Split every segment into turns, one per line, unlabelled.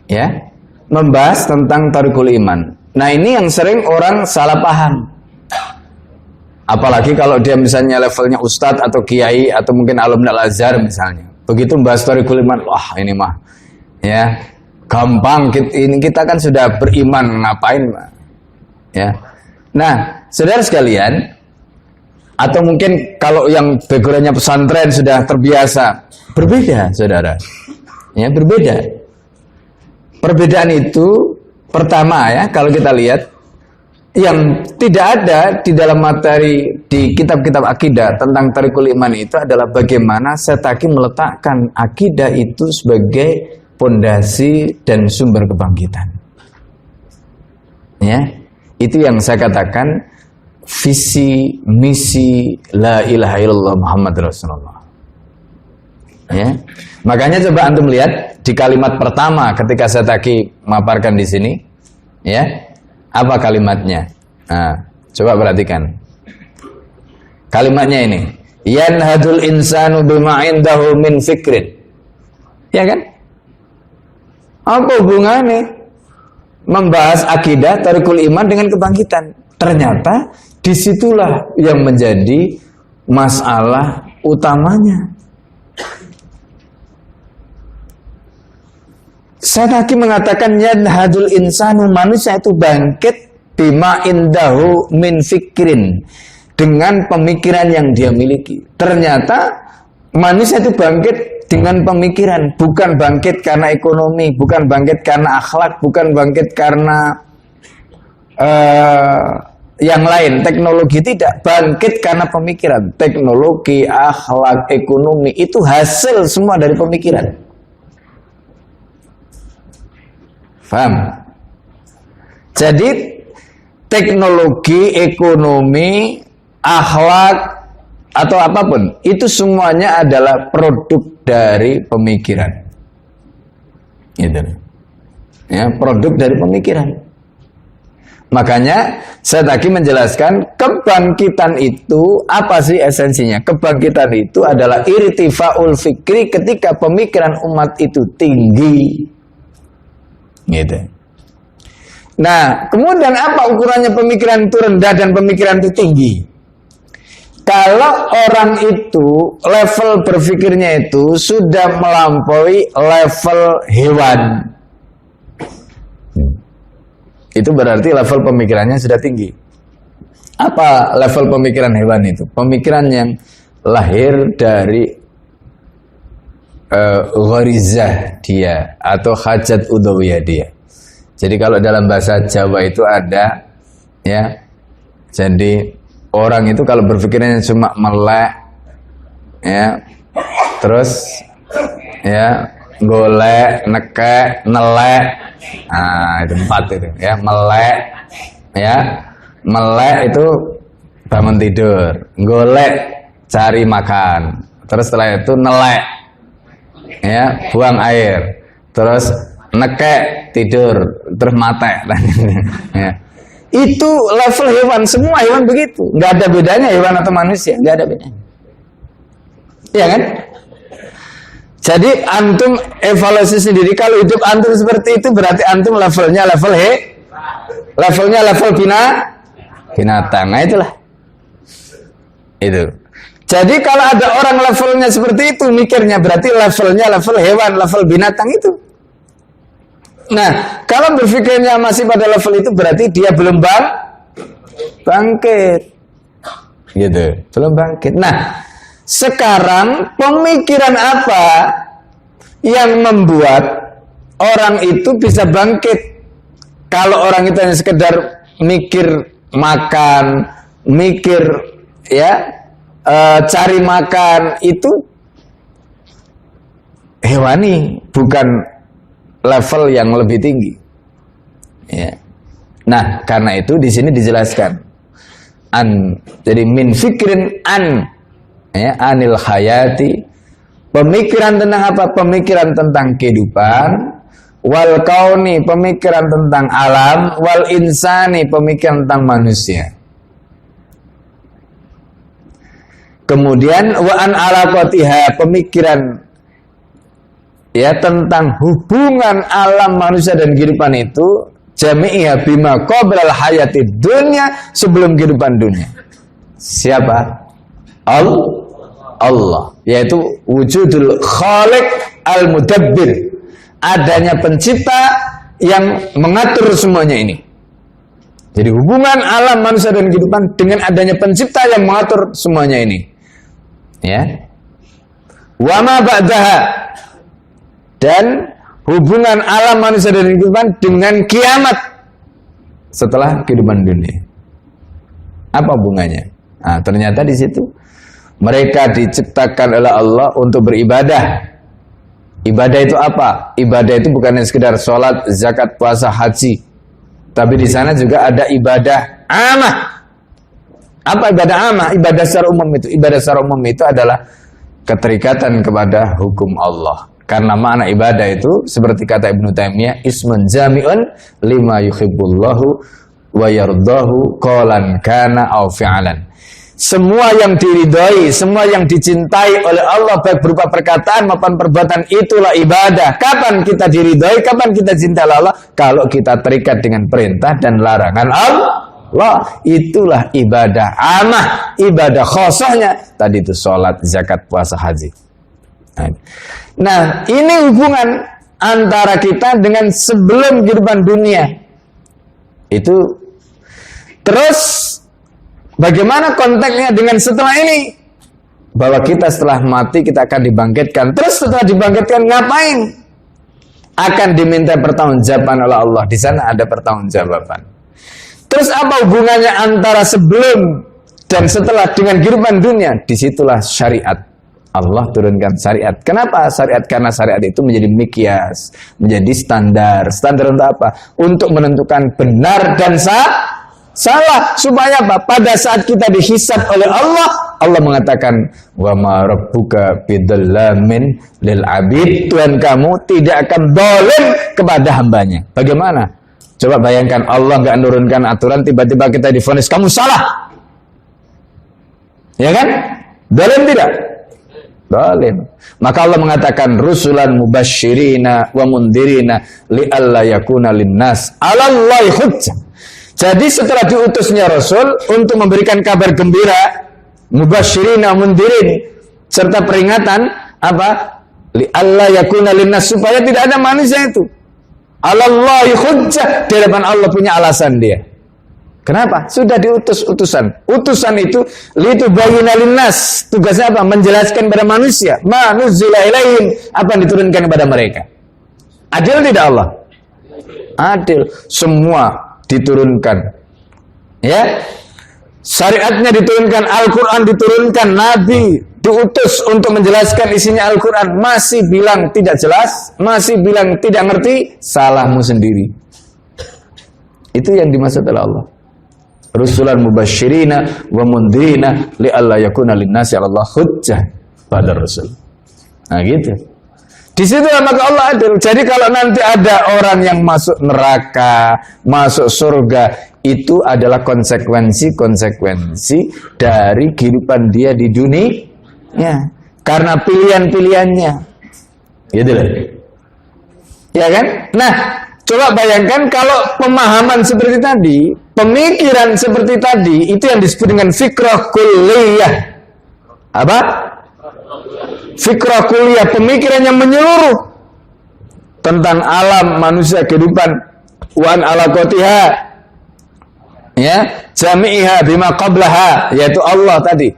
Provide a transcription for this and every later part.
Ya, membahas tentang Thariqul Iman. Nah, ini yang sering orang salah paham. Apalagi kalau dia misalnya levelnya ustadz atau kiai atau mungkin alumni Al-Azhar misalnya. Begitu membahas Thariqul Iman, wah ini mah ya gampang, kita kan sudah beriman, ngapain ya. Nah, saudara sekalian, atau mungkin kalau yang backgroundnya pesantren sudah terbiasa, berbeda saudara ya, berbeda. Perbedaan itu pertama ya, kalau kita lihat yang tidak ada di dalam materi di kitab-kitab akidah tentang Thariqul Iman itu adalah bagaimana Setaki meletakkan akidah itu sebagai pondasi dan sumber kebangkitan. Ya, itu yang saya katakan visi misi la ilaha illallah Muhammad Rasulullah. Ya, makanya coba antum lihat di kalimat pertama ketika Setaki memaparkan di sini, ya. Apa kalimatnya? Nah, coba perhatikan. Kalimatnya ini, yanhadul insanu bima indahu min fikrin. Ya kan? Apa hubungannya membahas akidah Thariqul Iman dengan kebangkitan? Ternyata disitulah yang menjadi masalah utamanya. Setaki mengatakan yanhadul insanu, manusia itu bangkit bima indahu min fikrin, dengan pemikiran yang dia miliki. Ternyata manusia itu bangkit dengan pemikiran, bukan bangkit karena ekonomi, bukan bangkit karena akhlak, bukan bangkit karena yang lain, teknologi, tidak. Bangkit karena pemikiran. Teknologi, akhlak, ekonomi itu hasil semua dari pemikiran. Paham? Jadi teknologi, ekonomi, akhlak atau apapun itu semuanya adalah produk dari pemikiran. Gitu. Ya, produk dari pemikiran. Makanya saya tadi menjelaskan kebangkitan itu apa sih esensinya? Kebangkitan itu adalah irtifaul fikri, ketika pemikiran umat itu tinggi. Gitu. Nah, kemudian apa ukurannya pemikiran itu rendah dan pemikiran itu tinggi? Kalau orang itu level berpikirnya itu sudah melampaui level hewan, itu berarti level pemikirannya sudah tinggi. Apa level pemikiran hewan itu? Pemikiran yang lahir dari gharizah dia atau hajat udhawiyah dia. Jadi kalau dalam bahasa Jawa itu ada ya, jadi orang itu kalau berpikirnya cuma melek ya, terus ya golek, nekek, nelek, nah itu 4 itu ya, melek ya, melek itu bangun tidur, golek cari makan, terus setelah itu nelek ya, buang air, terus nekek tidur, terus mate. Ya. Itu level hewan, semua hewan begitu, nggak ada bedanya hewan atau manusia, nggak ada bedanya, ya kan? Jadi antum evaluasi sendiri, kalau hidup antum seperti itu berarti antum levelnya level levelnya level binatang. Nah itulah itu. Jadi kalau ada orang levelnya seperti itu mikirnya, berarti levelnya level hewan, level binatang itu. Nah, kalau berpikirnya masih pada level itu berarti dia belum bangkit. Gitu, belum bangkit. Nah, sekarang pemikiran apa yang membuat orang itu bisa bangkit? Kalau orang itu hanya sekedar mikir makan, mikir ya, cari makan, itu hewani, bukan level yang lebih tinggi. Ya. Nah, karena itu di sini dijelaskan jadi min fikrin ya, anil hayati, pemikiran tentang apa? Pemikiran tentang kehidupan, wal kauni, pemikiran tentang alam, wal insani, pemikiran tentang manusia. Kemudian wa an alaqatiha, pemikiran ya tentang hubungan alam manusia dan kehidupan itu jami'iyah bima qoblal hayati dunya, sebelum kehidupan dunia. Siapa? Allah, yaitu wujudul khaliq al-mudabbir, adanya pencipta yang mengatur semuanya ini. Jadi hubungan alam manusia dan kehidupan dengan adanya pencipta yang mengatur semuanya ini. Ya. Wa ma ba'daha, dan hubungan alam manusia dan kehidupan dengan kiamat setelah kehidupan dunia. Apa hubungannya? Nah, ternyata di situ mereka diciptakan oleh Allah untuk beribadah. Ibadah itu apa? Ibadah itu bukan sekedar sholat, zakat, puasa, haji. Tapi di sana juga ada ibadah amah. Apa ibadah amah? Ibadah secara umum itu. Ibadah secara umum itu adalah keterikatan kepada hukum Allah. Karena makna ibadah itu seperti kata Ibnu Taimiyah, ismun jami'un lima yuhibbullahu wa yardahu qawlan kana aw fi'alan. Semua yang diridhoi, semua yang dicintai oleh Allah baik berupa perkataan maupun perbuatan, itulah ibadah. Kapan kita diridhoi, kapan kita cinta Allah? Kalau kita terikat dengan perintah dan larangan Allah, itulah ibadah amah, ibadah khosohnya. Tadi itu sholat, zakat, puasa, haji. Nah, ini hubungan antara kita dengan sebelum kehidupan dunia. Itu terus bagaimana konteksnya dengan setelah ini? Bahwa kita setelah mati kita akan dibangkitkan. Terus setelah dibangkitkan ngapain? Akan diminta pertanggungjawaban oleh Allah. Di sana ada pertanggungjawaban. Terus apa hubungannya antara sebelum dan setelah dengan kehidupan dunia? Disitulah syariat. Allah turunkan syariat. Kenapa syariat? Karena syariat itu menjadi mikyas, menjadi standar. Standar untuk apa? Untuk menentukan benar dan salah. Supaya apa? Pada saat kita dihisab oleh Allah, Allah mengatakan, wa ma rabbuka bidzallamin lil abid. Tuhan kamu tidak akan zalim kepada hambanya. Bagaimana? Coba bayangkan, Allah nggak menurunkan aturan, tiba-tiba kita divonis kamu salah. Ya kan? Zalim tidak? Zalim. Maka Allah mengatakan rusulan mubasyirina wa mundirina li'alla yakuna linnas 'alallahi hujjah. Jadi setelah diutusnya Rasul untuk memberikan kabar gembira, mubasyirina mundirin, serta peringatan apa? Li'alla yakuna linnas, supaya tidak ada manusia itu 'alallahi hujjah, di hadapan Allah punya alasan dia. Kenapa? Sudah diutus utusan. Utusan itu litubayyina linnas. Tugasnya apa? Menjelaskan kepada manusia ma nuzila ilaihim, apa yang diturunkan kepada mereka. Adil tidak Allah? Adil. Semua diturunkan. Ya. Syariatnya diturunkan, Al-Qur'an diturunkan, Nabi diutus untuk menjelaskan isinya Al-Qur'an, masih bilang tidak jelas, masih bilang tidak ngerti, salahmu sendiri. Itu yang dimaksud oleh Allah. Rusulan mubasyirina wa mundirina li'alla yakuna linnasi 'ala Allah hujjah pada Rasul. Nah gitu. Di situ maka Allah adil. Jadi kalau nanti ada orang yang masuk neraka, masuk surga, itu adalah konsekuensi dari kehidupan dia di dunia. Ya, karena pilihan-pilihannya. Gitu loh. Ya kan? Nah, coba bayangkan kalau pemahaman seperti tadi, pemikiran seperti tadi, itu yang disebut dengan fikrah kulliyah. Apa? Fikrah kulliyah, pemikiran yang menyeluruh tentang alam manusia, kehidupan, wan alaqatiha, ya, jami'iha bima qablaha, yaitu Allah tadi,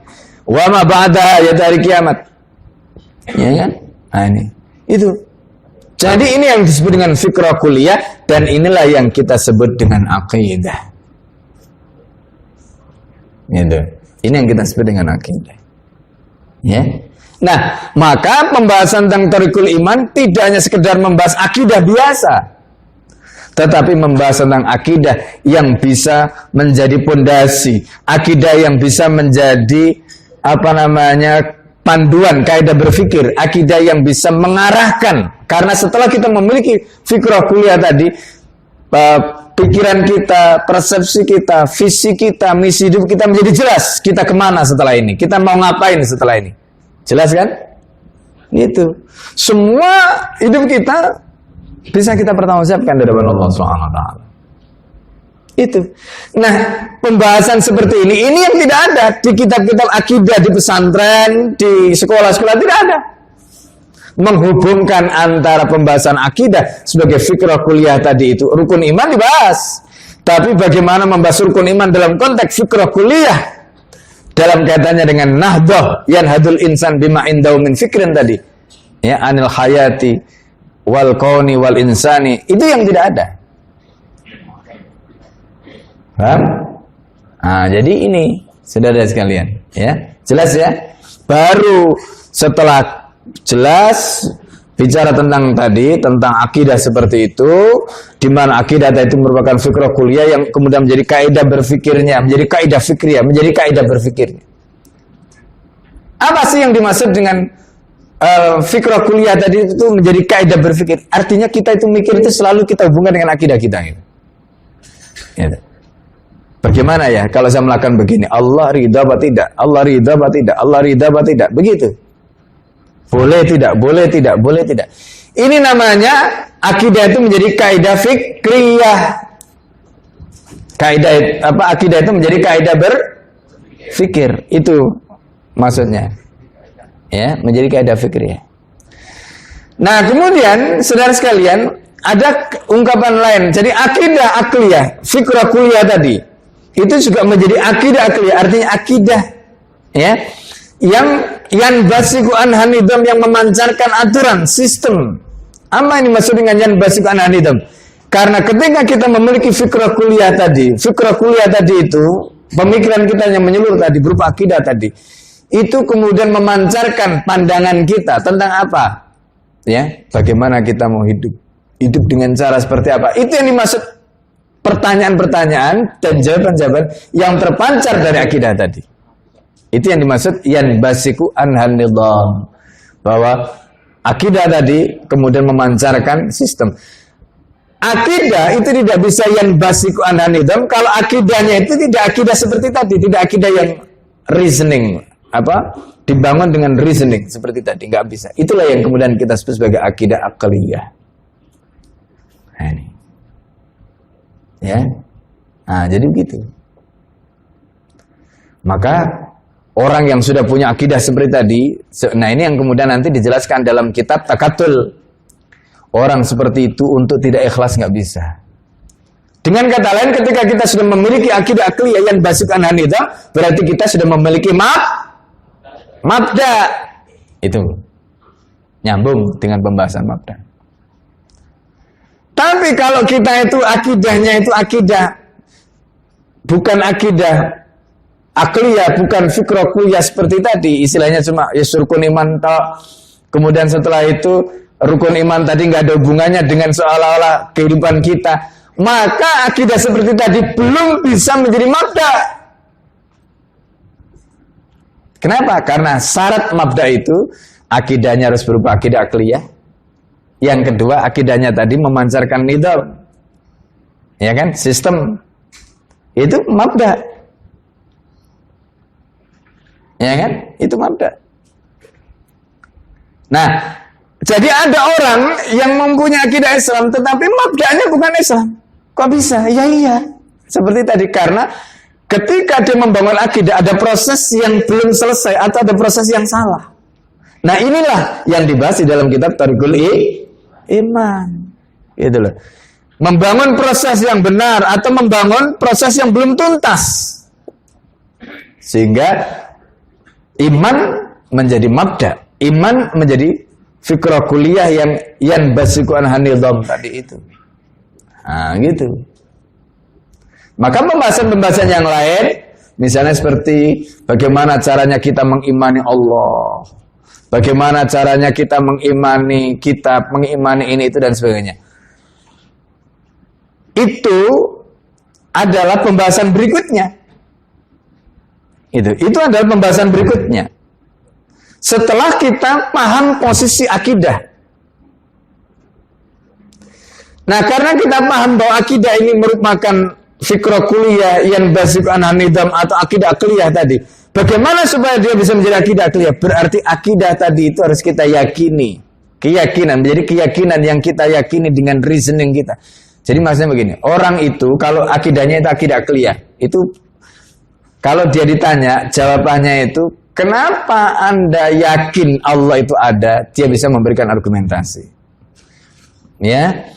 wa ma ba'daha, yaitu hari kiamat. Ya kan? Nah ini, itu. Jadi ini yang disebut dengan fikrah kulliyah, dan inilah yang kita sebut dengan akidah. Gitu. Ini yang kita sebut dengan akidah. Ya. Nah, maka pembahasan tentang Thariqul Iman tidak hanya sekedar membahas akidah biasa, tetapi membahas tentang akidah yang bisa menjadi pondasi, akidah yang bisa menjadi panduan kaidah berpikir, akidah yang bisa mengarahkan. Karena setelah kita memiliki fikrah kuliah tadi, pikiran kita, persepsi kita, visi kita, misi hidup kita menjadi jelas. Kita kemana setelah ini? Kita mau ngapain setelah ini? Jelas kan? Gitu. Semua hidup kita bisa kita pertanggungjawabkan di hadapan Allah Subhanahu wa taala. Itu. Nah, pembahasan seperti ini yang tidak ada di kitab-kitab akidah di pesantren, di sekolah-sekolah tidak ada. Menghubungkan antara pembahasan akidah sebagai fikrah kuliah tadi itu, rukun iman dibahas. Tapi bagaimana membahas rukun iman dalam konteks fikrah kuliah dalam kaitannya dengan nahdah yanhadul insan bima indau min fikrin tadi. Ya, anil hayati wal kauni wal insani, itu yang tidak ada. Paham? Nah, jadi ini saudara sekalian, ya. Jelas ya? Baru setelah jelas bicara tentang tadi, tentang akidah seperti itu, di mana akidah itu merupakan fikrah kuliah yang kemudian menjadi kaidah berfikirnya, menjadi kaidah fikriyah, menjadi kaidah berfikirnya. Apa sih yang dimaksud dengan fikrah kuliah tadi itu menjadi kaidah berfikir? Artinya kita itu mikir itu selalu kita hubungkan dengan akidah kita gitu. Gitu. Bagaimana ya kalau saya melakukan begini? Allah ridha apa tidak? Allah ridha apa tidak? Allah ridha apa tidak? Begitu. Boleh tidak? Boleh tidak? Boleh tidak? Ini namanya akidah itu menjadi kaidah fikriyah. Kaidah apa? Akidah itu menjadi kaidah berfikir. Itu maksudnya. Ya, menjadi kaidah fikriyah. Nah, kemudian saudara sekalian, ada ungkapan lain. Jadi akidah akliyah, fikrah kuliah tadi, itu juga menjadi akidah akliyah, artinya akidah ya, yang basiku anha nidam, yang memancarkan aturan, sistem. Apa ini maksud dengan yang basiku anha nidam? Karena ketika kita memiliki fikrah kuliah tadi itu, pemikiran kita yang menyeluruh tadi berupa akidah tadi, itu kemudian memancarkan pandangan kita tentang apa? Ya, bagaimana kita mau hidup dengan cara seperti apa? Itu yang dimaksud pertanyaan-pertanyaan dan jawaban-jawaban yang terpancar dari akidah tadi. Itu yang dimaksud yan basiku anhan nidham, bahwa akidah tadi kemudian memancarkan sistem. Akidah itu tidak bisa yan basiku anhan nidham kalau akidahnya itu tidak akidah seperti tadi, tidak akidah yang reasoning, dibangun dengan reasoning seperti tadi, nggak bisa. Itulah yang kemudian kita sebut sebagai akidah akliyah. Nah, ini. Ya. Nah, jadi begitu. Maka orang yang sudah punya akidah seperti tadi, nah ini yang kemudian nanti dijelaskan dalam kitab Takatul. Orang seperti itu untuk tidak ikhlas nggak bisa. Dengan kata lain, ketika kita sudah memiliki akidah akliyah yang basic anhanidam, berarti kita sudah memiliki mabda. Itu nyambung dengan pembahasan mabda. Tapi kalau kita itu akidahnya itu akidah, bukan akidah akliyah, bukan fikrah kuliah seperti tadi, istilahnya cuma ya rukun iman kemudian setelah itu rukun iman tadi nggak ada hubungannya dengan seolah-olah kehidupan kita, maka akidah seperti tadi belum bisa menjadi mabda. Kenapa? Karena syarat mabda itu akidahnya harus berupa akidah akliyah. Yang kedua, akidahnya tadi memancarkan nidham. Ya kan? Sistem. Itu mabda. Ya kan? Itu mabda. Nah, jadi ada orang yang mempunyai akidah Islam tetapi mabdanya bukan Islam. Kok bisa? Iya. Seperti tadi, karena ketika dia membangun akidah ada proses yang belum selesai atau ada proses yang salah. Nah, inilah yang dibahas di dalam kitab Tariqul Iman. Gitu loh. Membangun proses yang benar atau membangun proses yang belum tuntas. Sehingga iman menjadi mabda, iman menjadi fikrah kuliah yang basiku anhanidham tadi itu. Nah, gitu. Maka pembahasan-pembahasan yang lain, misalnya seperti bagaimana caranya kita mengimani Allah, bagaimana caranya kita mengimani kitab, mengimani ini itu dan sebagainya. Itu adalah pembahasan berikutnya. Itu adalah pembahasan berikutnya. Setelah kita paham posisi akidah. Nah, karena kita paham bahwa akidah ini merupakan fikra kuliah yang basic ananidam atau akidah akliyah tadi. Bagaimana supaya dia bisa menjadi akidah akliyah? Berarti akidah tadi itu harus kita yakini. Keyakinan, menjadi keyakinan yang kita yakini dengan reasoning kita. Jadi maksudnya begini, orang itu kalau akidahnya itu akidah akliyah, itu kalau dia ditanya, jawabannya itu, kenapa Anda yakin Allah itu ada? Dia bisa memberikan argumentasi. Ya.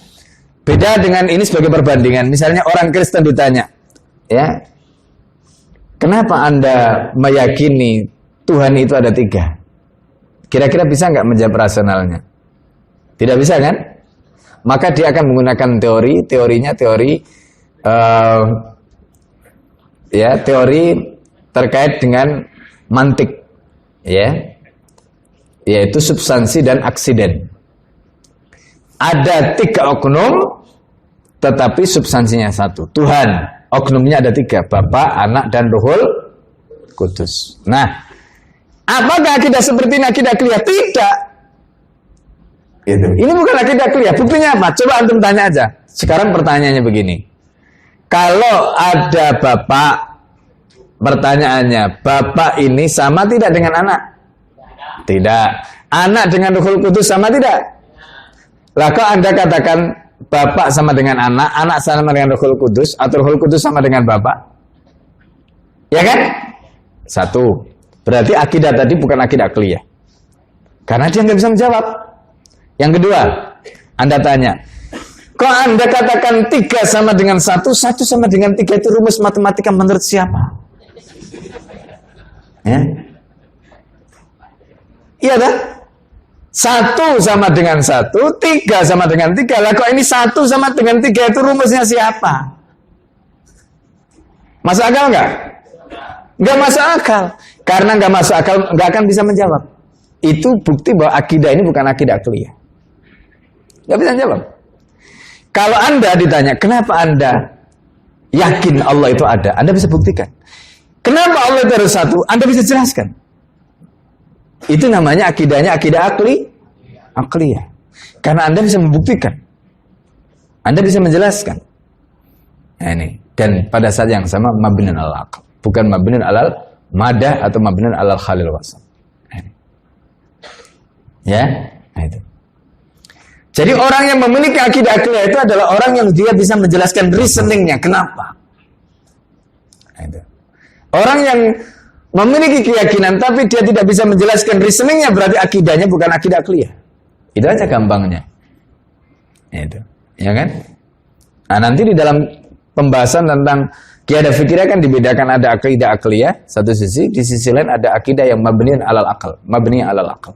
Beda dengan ini sebagai perbandingan. Misalnya orang Kristen ditanya, ya, kenapa Anda meyakini Tuhan itu ada 3? Kira-kira bisa nggak menjawab rasionalnya? Tidak bisa kan? Maka dia akan menggunakan teorinya teori terkait dengan mantik, ya, yaitu substansi dan aksiden. Ada 3 oknum, tetapi substansinya 1. Tuhan, oknumnya ada 3, Bapa, Anak, dan Ruhul Kudus. Nah, apakah akidah seperti ini akidah akliyah? Tidak. Gitu. Ini bukan akidah akliyah. Buktinya apa? Coba antum tanya aja. Sekarang pertanyaannya begini. Kalau ada Bapak, pertanyaannya, Bapak ini sama tidak dengan anak? Tidak. Anak dengan Ruhul Kudus sama tidak? Lah kok Anda katakan Bapak sama dengan anak, anak sama dengan Ruhul Kudus, atau Ruhul Kudus sama dengan Bapak? Ya kan? 1. Berarti akidah tadi bukan akidah akliyah. Karena dia nggak bisa menjawab. Yang kedua, Anda tanya, kok Anda katakan 3 sama dengan 1, 1 sama dengan 3 itu rumus matematika menurut siapa? Ya? Iya kan? 1 sama dengan 1, 3 sama dengan 3. Lah kok ini 1 sama dengan 3 itu rumusnya siapa? Masuk akal nggak? Nggak masuk akal. Karena nggak masuk akal, nggak akan bisa menjawab. Itu bukti bahwa akidah ini bukan akidah akliyah. Nggak bisa jawab. Kalau Anda ditanya, kenapa Anda yakin Allah itu ada? Anda bisa buktikan. Kenapa Allah itu harus 1? Anda bisa jelaskan. Itu namanya akidahnya akidah akliyah. Karena Anda bisa membuktikan. Anda bisa menjelaskan. Nah ini. Dan pada saat yang sama, mabnin al-aql. Bukan mabnin alal madah atau mabnin alal khalil wasal. Ya, nah itu. Jadi orang yang memiliki akidah akliyah itu adalah orang yang dia bisa menjelaskan reasoningnya. Kenapa? Nah, itu. Orang yang memiliki keyakinan tapi dia tidak bisa menjelaskan reasoningnya, berarti akidahnya bukan akidah akliyah. Itu aja gampangnya. Nah, itu. Ya kan? Nah, nanti di dalam pembahasan tentang qiyadah fikirnya kan dibedakan, ada akidah akliyah satu sisi, di sisi lain ada akidah yang mabniun alal aql, mabni alal aql.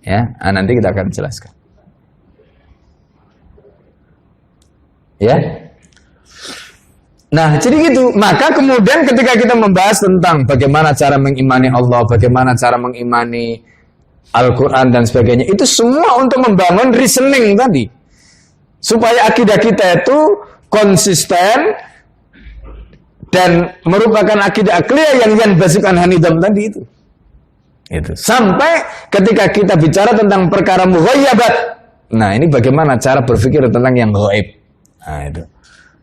Ya, nah, nanti kita akan jelaskan. Ya. Nah, jadi gitu. Maka kemudian ketika kita membahas tentang bagaimana cara mengimani Allah, bagaimana cara mengimani Al-Quran dan sebagainya, itu semua untuk membangun reasoning tadi. Supaya akidah kita itu konsisten dan merupakan akidah akliyah yang basikan hanidam tadi itu. Sampai ketika kita bicara tentang perkara mughayyabat. Nah, ini bagaimana cara berpikir tentang yang ghaib. Nah, itu.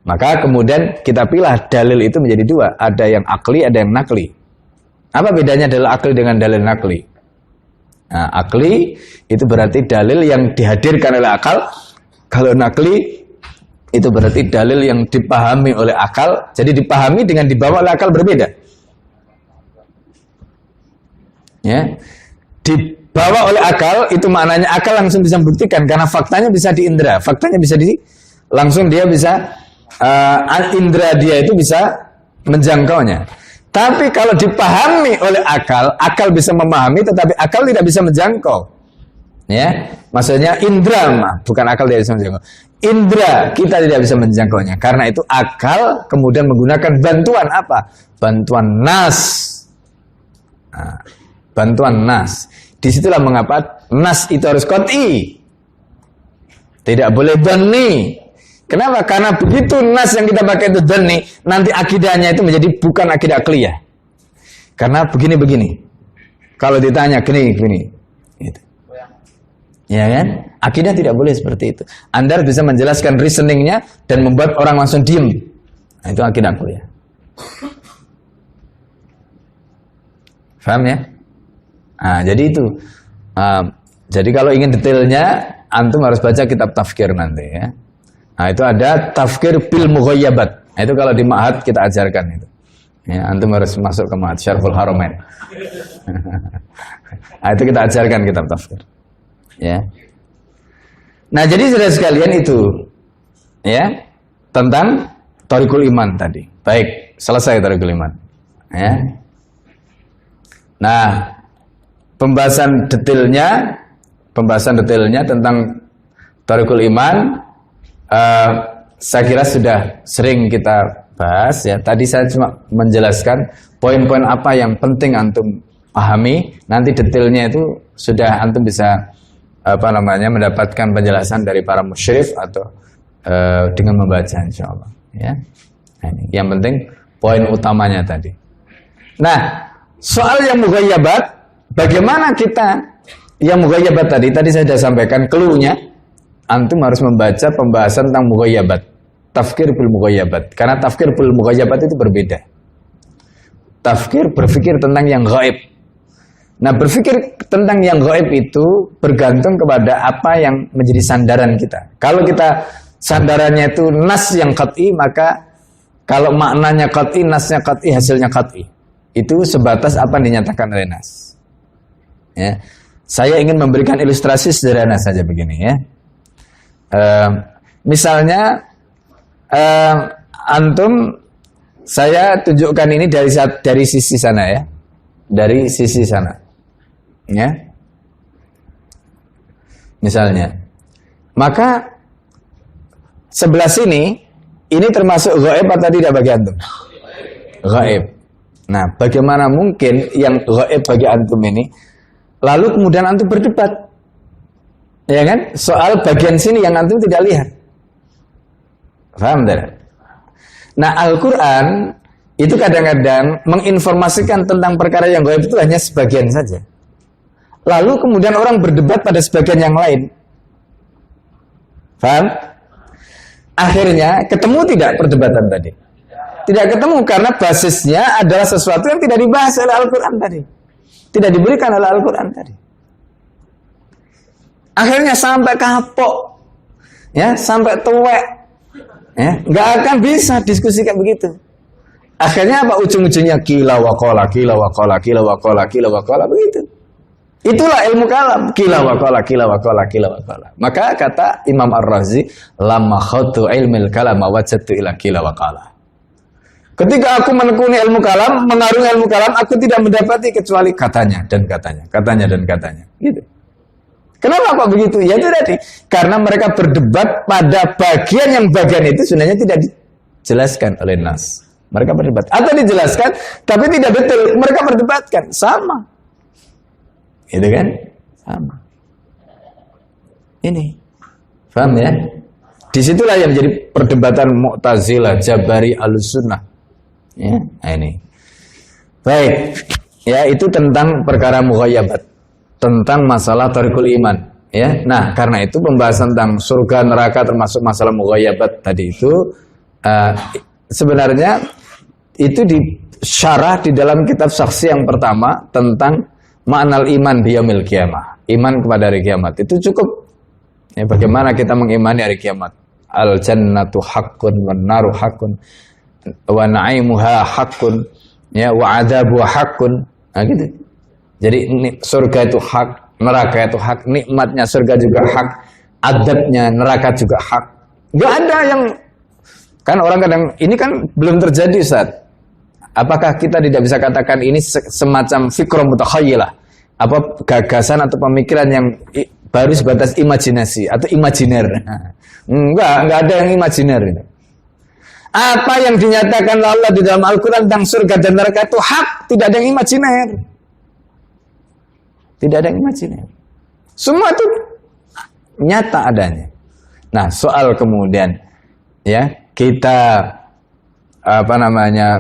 Maka kemudian kita pilih dalil itu menjadi 2. Ada yang akli, ada yang nakli. Apa bedanya dalil akli dengan dalil nakli? Nah, akli itu berarti dalil yang dihadirkan oleh akal. Kalau nakli itu berarti dalil yang dipahami oleh akal. Jadi dipahami dengan dibawa oleh akal berbeda. Ya. Dibawa oleh akal itu maknanya akal langsung bisa membuktikan karena faktanya bisa diindra. Faktanya bisa langsung dia bisa indra dia itu bisa menjangkaunya. Tapi kalau dipahami oleh akal, akal bisa memahami tetapi akal tidak bisa menjangkau. Ya, maksudnya indra bukan akal tidak bisa menjangkau. Indra kita tidak bisa menjangkaunya. Karena itu akal kemudian menggunakan bantuan apa? Bantuan nas. Nah, bantuan nas. Disitulah mengapa nas itu harus qat'i. Tidak boleh dhanni. Kenapa? Karena begitu nas yang kita pakai itu dhanni, nanti akidahnya itu menjadi bukan akidah akliyah. Karena begini-begini. Kalau ditanya gini. Gitu. Ya kan? Akidah tidak boleh seperti itu. Anda bisa menjelaskan reasoningnya dan membuat orang langsung diem. Nah, itu akidah kuliah. Paham ya? Nah, jadi itu. Jadi kalau ingin detailnya, antum harus baca kitab tafkir nanti ya. Nah, itu ada tafkir bil mughayyabat. Nah, itu kalau di ma'had kita ajarkan itu. Ya, antum harus masuk ke ma'had Syarhul Haramain. Nah, itu kita ajarkan kitab tafkir. Ya. Nah, jadi saudara sekalian itu ya tentang Thariqul Iman tadi. Baik, selesai Thariqul Iman. Ya. Nah, pembahasan detailnya tentang Thariqul Iman saya kira sudah sering kita bahas ya. Tadi saya cuma menjelaskan poin-poin apa yang penting antum pahami. Nanti detailnya itu sudah antum bisa mendapatkan penjelasan dari para musyrif atau dengan membaca insyaallah ya. Nah, ini yang penting poin utamanya tadi. Nah, soal yang mughayyabat, bagaimana kita yang mughayyabat tadi saya sudah sampaikan clue-nya. Antum harus membaca pembahasan tentang mughayyabat, tafkir bil mughayyabat. Karena tafkir bil mughayyabat itu berbeda. Tafkir berpikir tentang yang gaib. Nah, berpikir tentang yang gaib itu bergantung kepada apa yang menjadi sandaran kita. Kalau kita sandarannya itu nas yang qat'i, maka kalau maknanya qat'i, nasnya qat'i, hasilnya qat'i. Itu sebatas apa yang dinyatakan oleh nas. Ya. Saya ingin memberikan ilustrasi sederhana saja begini ya. Misalnya antum, saya tunjukkan ini dari sisi sana ya, dari sisi sana, ya. Misalnya, maka sebelah sini ini termasuk gaib atau tidak bagi antum? Gaib. Nah, bagaimana mungkin yang gaib bagi antum ini, lalu kemudian antum berdebat? Ya kan? Soal bagian sini yang antum tidak lihat. Paham tidak? Nah, Al-Quran itu kadang-kadang menginformasikan tentang perkara yang gaib itu hanya sebagian saja. Lalu kemudian orang berdebat pada sebagian yang lain. Paham? Akhirnya ketemu tidak perdebatan tadi? Tidak ketemu karena basisnya adalah sesuatu yang tidak dibahas oleh Al-Quran tadi. Tidak diberikan oleh Al-Quran tadi. Akhirnya sampai kapok, ya, sampai tuwek, ya, nggak akan bisa diskusi kayak begitu. Akhirnya apa ujung-ujungnya? Qila wa qala, qila wa qala, qila wa qala, qila wa qala, begitu. Itulah ilmu kalam, qila wa qala, qila wa qala, qila wa qala. Maka kata Imam Ar-Razi, lamma khadtu ilmil kalam wajadtu ila qila wa qala. Ketika aku menekuni ilmu kalam, mengarungi ilmu kalam, aku tidak mendapati kecuali katanya dan katanya, katanya dan katanya, gitu. Kenapa kok begitu? Ya itu tadi. Karena mereka berdebat pada bagian itu sebenarnya tidak dijelaskan oleh nas. Mereka berdebat. Atau dijelaskan, tapi tidak betul. Mereka berdebatkan. Sama. Itu kan? Sama. Ini. Paham ya? Disitulah yang menjadi perdebatan Mu'tazilah, Jabari, Ahlussunnah. Ya, nah ini. Baik. Ya, itu tentang perkara mughayyabat. Tentang masalah Thariqul Iman, ya. Nah, karena itu pembahasan tentang surga neraka termasuk masalah mughayyabat tadi itu sebenarnya itu disyarah di dalam kitab saksi yang pertama tentang ma'nal iman biyaumil qiyamah. Iman kepada hari kiamat itu cukup. Ya, bagaimana kita mengimani hari kiamat? Al jannatu haqqun wan naru haqqun wa na'imuha haqqun, ya, wa 'adzabuha haqqun. Nah, gitu. Jadi surga itu hak, neraka itu hak, nikmatnya surga juga hak, adabnya neraka juga hak. Gak ada yang, kan orang kadang, ini kan belum terjadi Ustaz. Apakah kita tidak bisa katakan ini semacam fikroh mutakhayyilah? Apa gagasan atau pemikiran yang baru sebatas imajinasi atau imajiner? Enggak ada yang imajiner itu. Apa yang dinyatakan Allah di dalam Al-Quran tentang surga dan neraka itu hak, tidak ada yang imajiner. Tidak ada yang imajiner. Semua itu nyata adanya. Nah, soal kemudian ya kita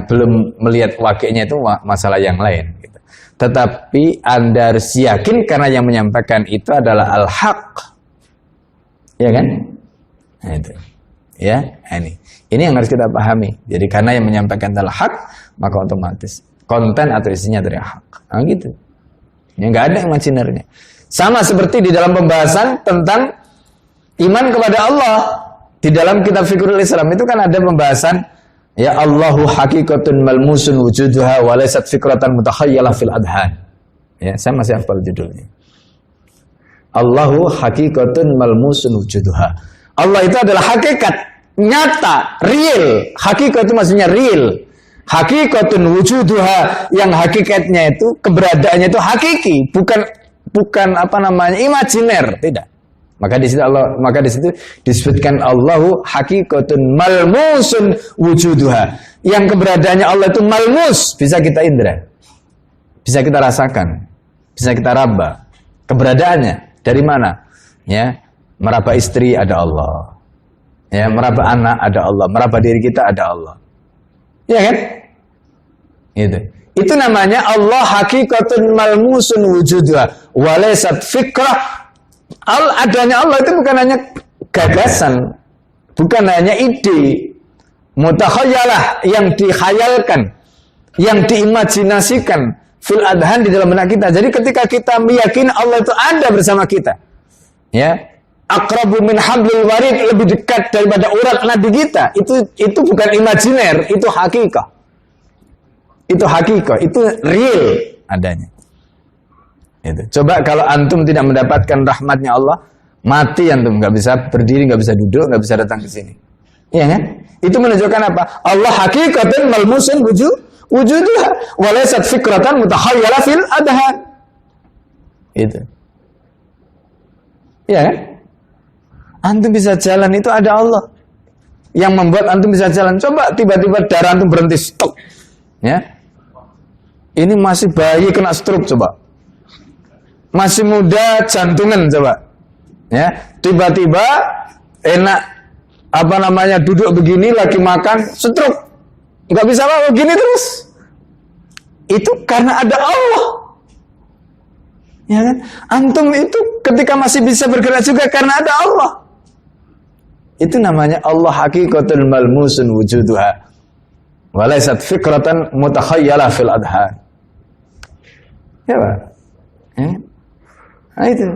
belum melihat wakilnya itu masalah yang lain. Gitu. Tetapi Anda harus yakin karena yang menyampaikan itu adalah al-haq, ya kan? Nah, itu. Ya, ini yang harus kita pahami. Jadi karena yang menyampaikan adalah hak, maka otomatis konten atau isinya dari hak. Nah, gitu. Ya, nggak ada imajinernya. Sama seperti di dalam pembahasan tentang iman kepada Allah di dalam kitab Fiqhul Islam itu kan ada pembahasan ya Allahu haqiqatun malmusun wujuduha wa laysat fikratan mutakhayyalah fil adhan. Ya, saya masih hafal judulnya. Allahu haqiqatun malmusun wujuduha. Allah itu adalah hakikat, nyata, real. Hakikat itu maksudnya real. Hakikatun wujuduha, yang hakikatnya itu keberadaannya itu hakiki, bukan apa namanya imajiner, tidak. Maka di situ disebutkan Allahu hakikatun malmusun wujuduha. Yang keberadaannya Allah itu malmus, bisa kita indra. Bisa kita rasakan, bisa kita raba. Keberadaannya dari mana? Ya. Meraba istri ada Allah, ya, meraba anak ada Allah, meraba diri kita ada Allah, ya kan? Itu namanya Allah hakikatun malmusun wujudha, walaysat fikrah. Adanya Allah itu bukan hanya gagasan, bukan hanya ide, mutakhayalah yang dikhayalkan, yang diimajinasikan, fil adhan di dalam benak kita. Jadi ketika kita meyakini Allah itu ada bersama kita, ya. Aqrabu min hablil warid, lebih dekat daripada urat nadi kita. Itu bukan imajiner, itu hakikah. Itu hakikah, itu real adanya. Itu. Coba kalau antum tidak mendapatkan rahmatnya Allah, mati antum, nggak bisa berdiri, nggak bisa duduk, nggak bisa datang ke sini. Iya kan? Itu menunjukkan apa? Allah hakikatun malmusun wujuduha wa laysat fikratan mutakhayyalah fil adhan. Itu. Iya kan? Antum bisa jalan itu ada Allah yang membuat antum bisa jalan. Coba tiba-tiba darah antum berhenti stop, ya. Ini masih bayi kena stroke coba, masih muda jantungan coba, ya. Tiba-tiba enak apa namanya duduk begini lagi makan stroke, nggak bisa apa begini terus. Itu karena ada Allah, ya kan? Antum itu ketika masih bisa bergerak juga karena ada Allah. Itu namanya Allah hakikatul malmusun wujuduha walaysat fikratan mutakhayyalah fil adhan. Ya Pak? Nah itu.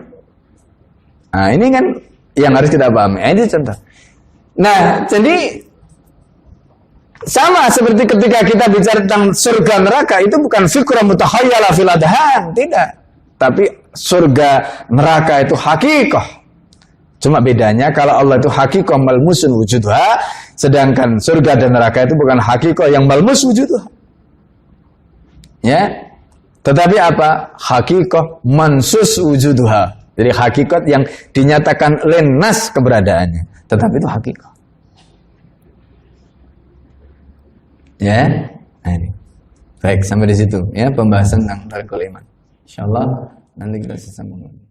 Nah ini kan yang harus kita pahami. Ini contoh. Nah jadi sama seperti ketika kita bicara tentang surga neraka, itu bukan fikrah mutakhayyalah fil adhan, tidak. Tapi surga neraka itu hakikah. Cuma bedanya kalau Allah itu hakikah malmusun wujudha, sedangkan surga dan neraka itu bukan hakikah yang malmus wujudha. Ya. Tetapi apa? Hakikah mansus wujudha. Jadi hakikat yang dinyatakan lenas keberadaannya, tetapi itu hakikah. Ya. Nah, ini. Baik, sampai di situ ya pembahasan tentang tarikul iman. Insyaallah nanti kita sambung.